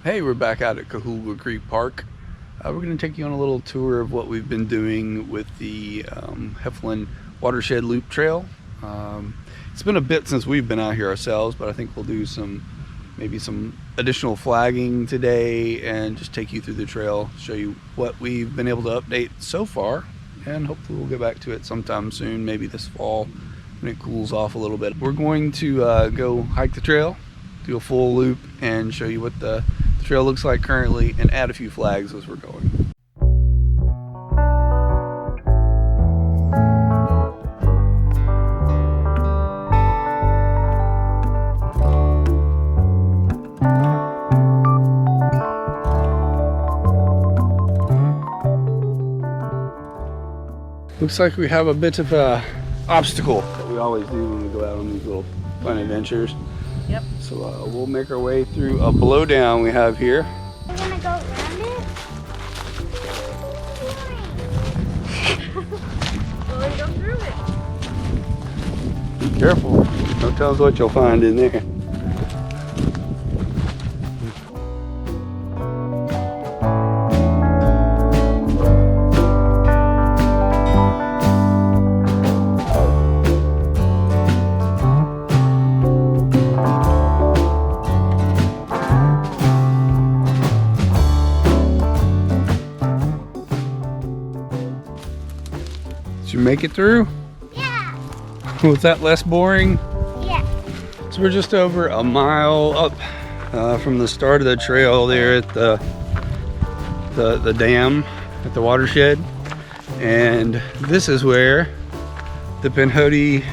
Hey, we're back out at Cahoolga Creek Park. We're going to take you on a little tour of what we've been doing with the Heflin Watershed Loop Trail. It's been a bit since we've been out here ourselves, but I think we'll do maybe some additional flagging today and just take you through the trail, show you what we've been able to update so far, and hopefully we'll get back to it sometime soon, maybe this fall when it cools off a little bit. We're going to go hike the trail, do a full loop, and show you what the trail looks like currently and add a few flags as we're going. Looks like we have a bit of a obstacle that we always do when we go out on these little fun adventures. Yep. So we'll make our way through a blowdown we have here. We're gonna go around it? Well, then go through it. Be careful. Don't tell us what you'll find in there. Did you make it through? Yeah. Was that less boring? Yeah. So we're just over a mile up from the start of the trail there at the dam at the watershed, and this is where the Pinhoti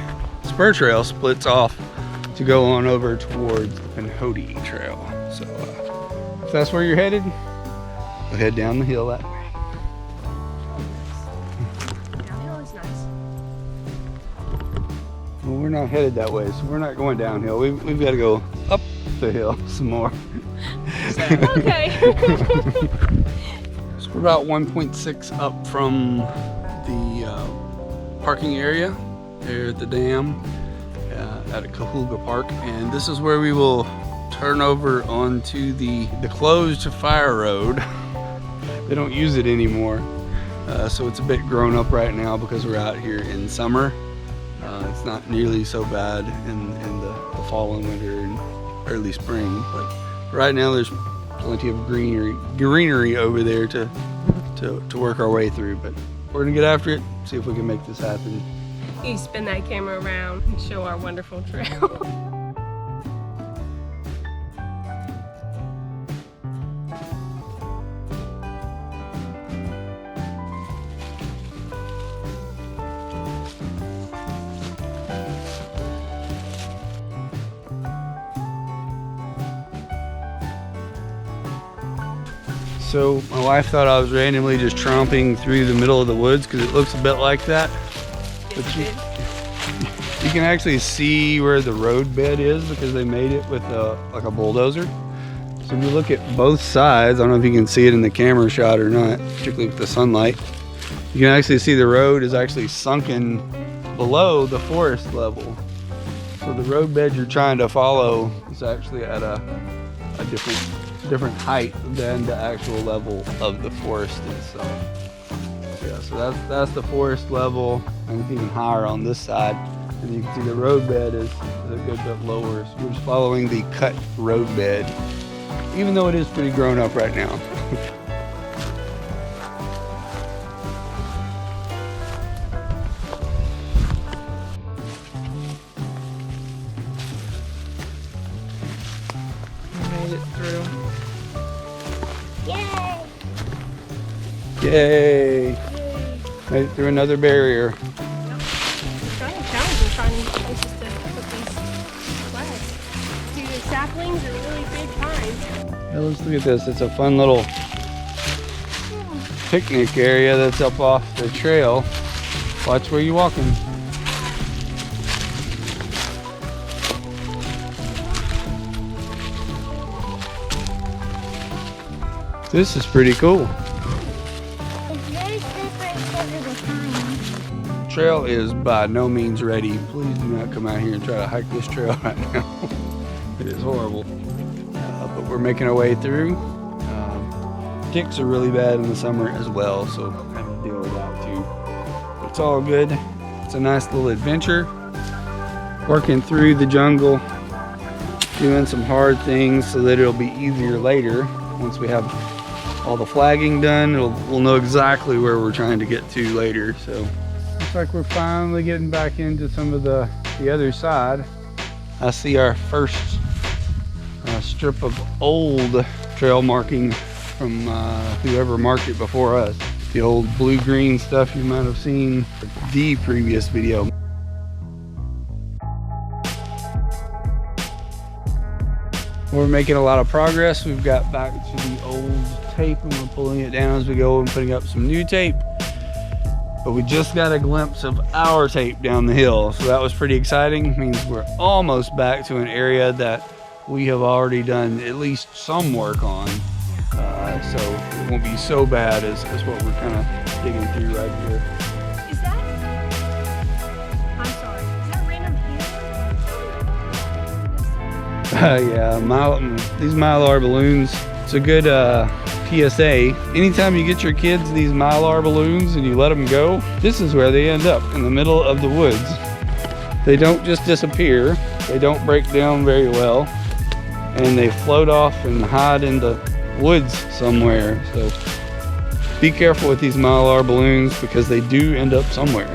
Spur Trail splits off to go on over towards the Pinhoti Trail. So if that's where you're headed, we'll head down the hill that way. Downhill is nice. Well, we're not headed that way, so we're not going downhill. We've got to go up the hill some more. Okay. So we're about 1.6 up from the parking area there at the dam at Cahoolga Park, and this is where we will turn over onto the closed fire road. They don't use it anymore, so it's a bit grown up right now because we're out here in summer. It's not nearly so bad in the fall and winter and early spring, but right now there's plenty of greenery over there to work our way through. But we're gonna get after it, see if we can make this happen. You spin that camera around and show our wonderful trail. So my wife thought I was randomly just tromping through the middle of the woods because it looks a bit like that. But you can actually see where the road bed is because they made it with like a bulldozer. So if you look at both sides, I don't know if you can see it in the camera shot or not, particularly with the sunlight, you can actually see the road is actually sunken below the forest level. So the road bed you're trying to follow is actually at a different height than the actual level of the forest itself. Yeah, so that's the forest level, and it's even higher on this side. And you can see the road bed is a good bit lower. So we're just following the cut road bed, even though it is pretty grown up right now. Made it through. Yay. Yay! Made it through another barrier. Yep. It's kind of challenging finding places to put these flags. See, the saplings are really big pines. Yeah, let's look at this. It's a fun little picnic area that's up off the trail. Watch where you're walking. This is pretty cool. It's very slippery because of the pine. Trail is by no means ready. Please do not come out here and try to hike this trail right now. It is horrible. but we're making our way through. Ticks are really bad in the summer as well, so having to deal with that too. But it's all good. It's a nice little adventure. Working through the jungle, doing some hard things so that it'll be easier later. Once we have all the flagging done, we'll know exactly where we're trying to get to later. So looks like we're finally getting back into some of the other side. I see our first strip of old trail marking from whoever marked it before us. The old blue-green stuff you might have seen the previous video. We're making a lot of progress. We've got back to the old tape and we're pulling it down as we go and putting up some new tape. But we just got a glimpse of our tape down the hill, so that was pretty exciting. It means we're almost back to an area that we have already done at least some work on. So it won't be so bad as what we're kind of digging through right here. Is that? I'm sorry. Is that random here? Yeah, these Mylar balloons. It's a good PSA. Anytime you get your kids these Mylar balloons and you let them go, this is where they end up, in the middle of the woods. They don't just disappear. They don't break down very well, and they float off and hide in the woods somewhere. So be careful with these Mylar balloons because they do end up somewhere.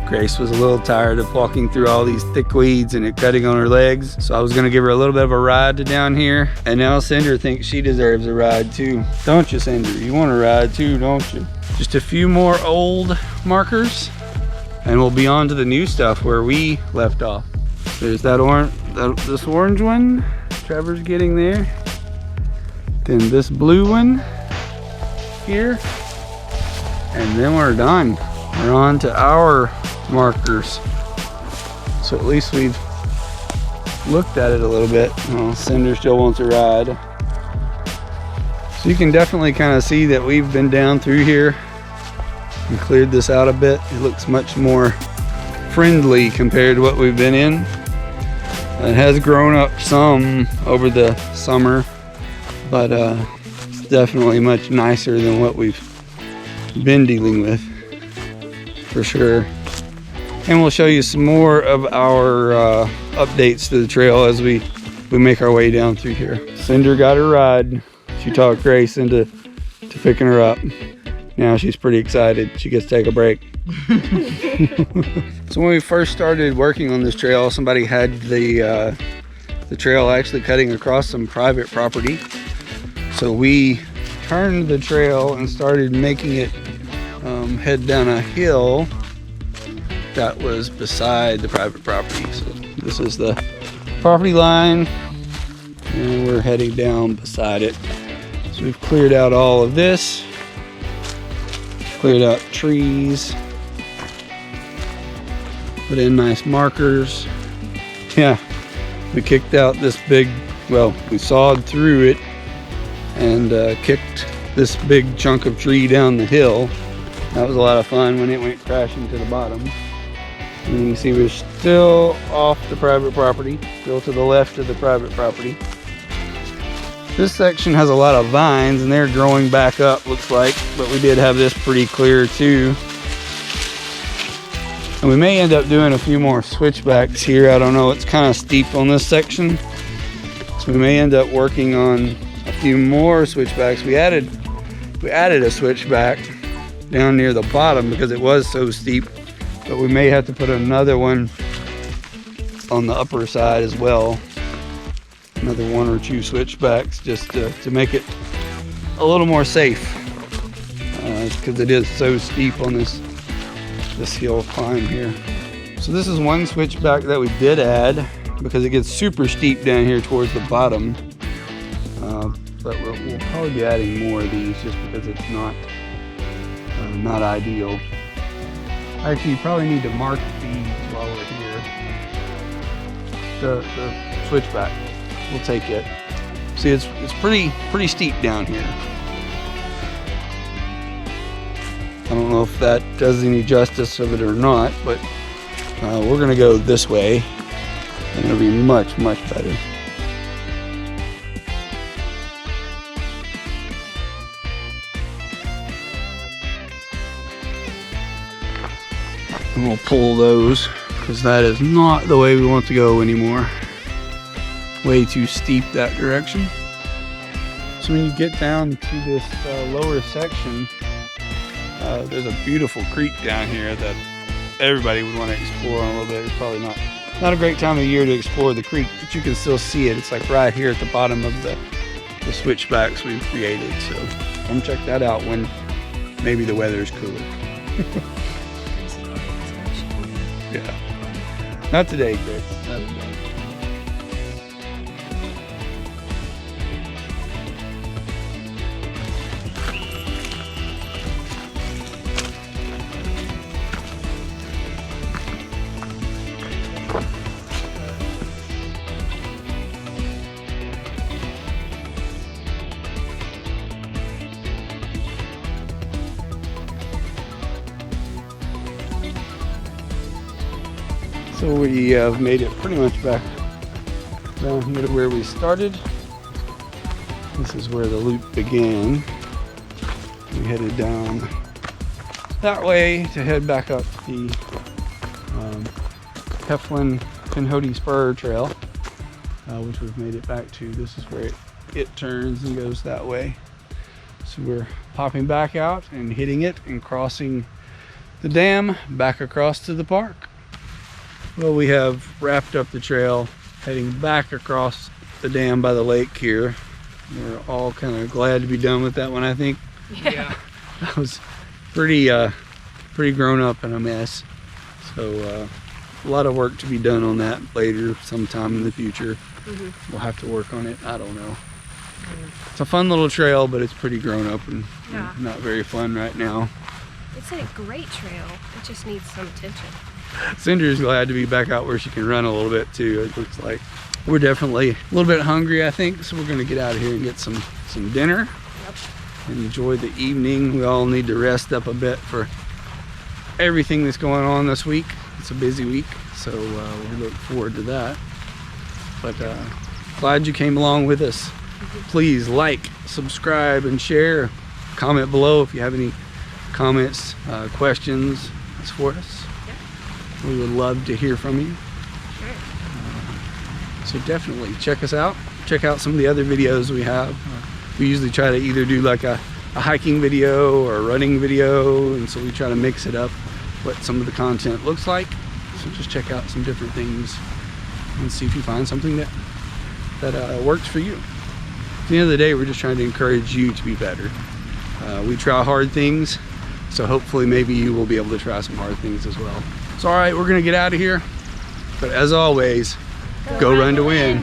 Grace was a little tired of walking through all these thick weeds and it cutting on her legs, so I was gonna give her a little bit of a ride to down here, and now Cinder thinks she deserves a ride too. Don't you, Cinder? You want a ride too, don't you? Just a few more old markers and we'll be on to the new stuff where we left off. There's this orange one Trevor's getting there. Then this blue one here. And then we're done. We're on to our markers. So at least we've looked at it a little bit. Well, Cinder still wants a ride. So you can definitely kind of see that we've been down through here and cleared this out a bit. It looks much more friendly compared to what we've been in. It has grown up some over the summer, but it's definitely much nicer than what we've been dealing with, for sure. And we'll show you some more of our updates to the trail as we make our way down through here. Cinder got her ride. She talked Grace into picking her up. Now she's pretty excited. She gets to take a break. So when we first started working on this trail, somebody had the trail actually cutting across some private property. So we turned the trail and started making it head down a hill that was beside the private property. So this is the property line and we're heading down beside it. So we've cleared out all of this, cleared out trees, put in nice markers. Yeah, we kicked out this big, well, we sawed through it and kicked this big chunk of tree down the hill. That was a lot of fun when it went crashing to the bottom. And you can see we're still off the private property, still to the left of the private property. This section has a lot of vines and they're growing back up, looks like, but we did have this pretty clear too. And we may end up doing a few more switchbacks here. I don't know, it's kind of steep on this section. So we may end up working on a few more switchbacks. We added a switchback down near the bottom because it was so steep, but we may have to put another one on the upper side as well. Another one or two switchbacks just to make it a little more safe, because it is so steep on this hill climb here. So this is one switchback that we did add because it gets super steep down here towards the bottom, but we'll probably be adding more of these just because it's not ideal. Actually, you probably need to mark these while we're here. The switchback, we'll take it. See, it's pretty steep down here. I don't know if that does any justice of it or not, but we're gonna go this way. And it'll be much, much better. And we'll pull those because that is not the way we want to go anymore. Way too steep that direction. So when you get down to this lower section, there's a beautiful creek down here that everybody would want to explore a little bit. It's probably not a great time of year to explore the creek, but you can still see it. It's like right here at the bottom of the switchbacks we've created. So come check that out when maybe the weather's cooler. Yeah. Not today, Chris. Not today. So we have made it pretty much back down here to where we started. This is where the loop began. We headed down that way to head back up the Heflin Pinhoti Spur Trail, which we've made it back to. This is where it turns and goes that way. So we're popping back out and hitting it and crossing the dam back across to the park. Well, we have wrapped up the trail heading back across the dam by the lake here. We're all kind of glad to be done with that one, I think. Yeah. That was pretty grown up and a mess. So a lot of work to be done on that later sometime in the future. Mm-hmm. We'll have to work on it. I don't know. It's a fun little trail, but it's pretty grown up and not very fun right now. It's a great trail. It just needs some attention. Cinder's glad to be back out where she can run a little bit too, it looks like. We're definitely a little bit hungry, I think, so we're gonna get out of here and get some dinner. Yep. And enjoy the evening. We all need to rest up a bit for everything that's going on this week. It's a busy week, so we look forward to that. But glad you came along with us. Please like, subscribe, and share. Comment below if you have any comments, questions for us. We would love to hear from you. Sure. So definitely check us out. Check out some of the other videos we have. We usually try to either do like a hiking video or a running video, and so we try to mix it up what some of the content looks like. So just check out some different things and see if you find something that works for you. At the end of the day, we're just trying to encourage you to be better. We try hard things, so hopefully maybe you will be able to try some hard things as well. So all right, we're gonna get out of here. But as always, go run to win.